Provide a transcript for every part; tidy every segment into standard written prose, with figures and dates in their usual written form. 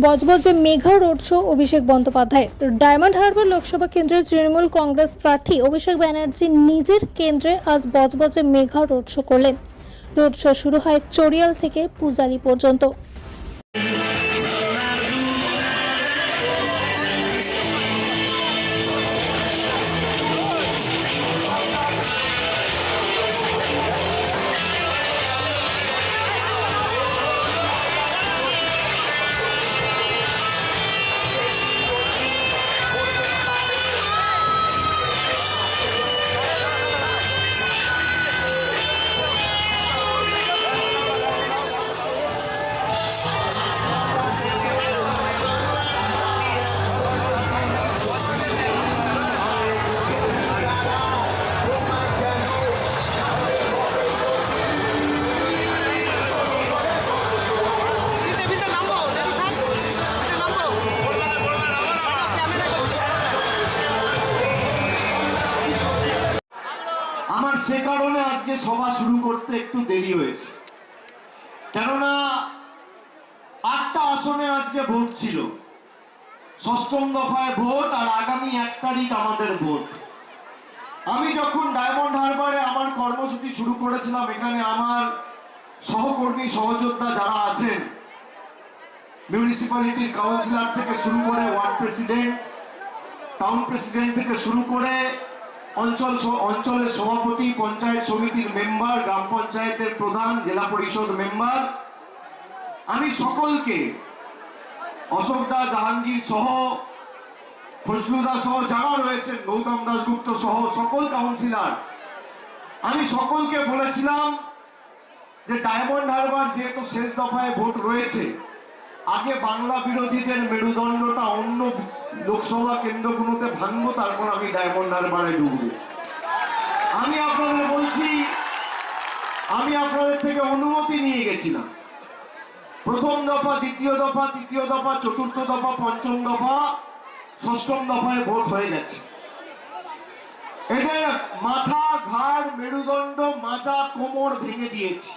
বজবজে Megha road show Abhishek Bandyopadhyay. Diamond Harbour Lok Sabha কেন্দ্রের তৃণমূল কংগ্রেস প্রার্থী অভিষেক ব্যানার্জি নিজের কেন্দ্রে আজ বজবজে মেঘা রোড শো করলেন। রোড শো শুরু হয় চড়িয়াল থেকে পূজালি পর্যন্ত। আমার সে কারণে আজকে সভা শুরু করতে একটু দেরি হয়েছে, কেননা 8টা আসনে আজকে ভোট ছিল। ষষ্ঠম দফায় ভোট আর আগামী 1 তারিখ আমাদের ভোট। আমি যখন ডায়মন্ড হারবারে আমার কর্মসূচি শুরু করেছিলাম, এখানে আমার সহকর্মী সহযোদ্ধা যারা আছেন, মিউনিসিপ্যালিটির কাউন্সিলর থেকে শুরু করে ওয়ার্ড প্রেসিডেন্ট, টাউন প্রেসিডেন্ট থেকে শুরু করে অঞ্চলের সভাপতি, পঞ্চায়েত সমিতির মেম্বার, গ্রাম পঞ্চায়েতের প্রধান, জেলা পরিষদ মেম্বার, আমি সকলকে, অশোকদা, জাহাঙ্গীর সহ, ফজলুদা সহ যারা রয়েছেন, গৌতম দাশগুপ্ত সহ সকল কাউন্সিলর, আমি সকলকে বলেছিলাম যে ডায়মন্ড হারবার যেহেতু শেষ দফায় ভোট রয়েছে, আগে বাংলা বিরোধীদের মেরুদণ্ডটা অন্য লোকসভা কেন্দ্রগুলোতে ভাঙবো, তারপর আমি ডায়মন্ড হারবারে ঢুকবো। আমি আপনাদের বলছি, আমি আপনাদের থেকে অনুমতি নিয়ে গেছিলাম। প্রথম দফা, দ্বিতীয় দফা, তৃতীয় দফা, চতুর্থ দফা, পঞ্চম দফা, ষষ্ঠম দফায় ভোট হয়ে গেছে। এদের মাথা, ঘাড়, মেরুদণ্ড, মাজা, কোমর ভেঙে দিয়েছি।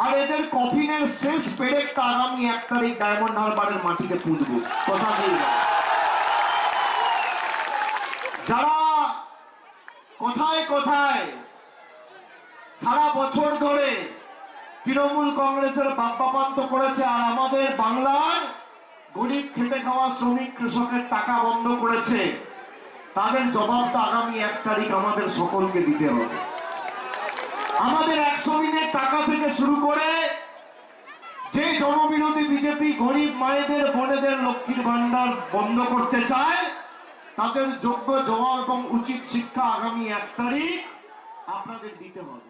আর এদের কফিনের শেষ পেরেকটা আগামী 1 তারিখ ডায়মন্ড হারবারের মাটিতে পুঁতবো, কথা নেই। যারা কোথায় কোথায় সারা বছর ধরে তৃণমূল কংগ্রেসের বাপ্পাপান্ত করেছে আর আমাদের বাংলার গরিব খেটে খাওয়া শ্রমিক কৃষকের টাকা বন্ধ করেছে, তাদের জবাবটা আগামী 1 তারিখ আমাদের সকলকে দিতে হবে। আমাদের 100 দিনের টাকা থেকে শুরু করে যে জনবিরোধী বিজেপি গরিব মায়েদের, বোনেদের লক্ষ্মীর ভান্ডার বন্ধ করতে চায়, তাদের যোগ্য জবাব এবং উচিত শিক্ষা আগামী 1 তারিখ আপনাদের দিতে হবে।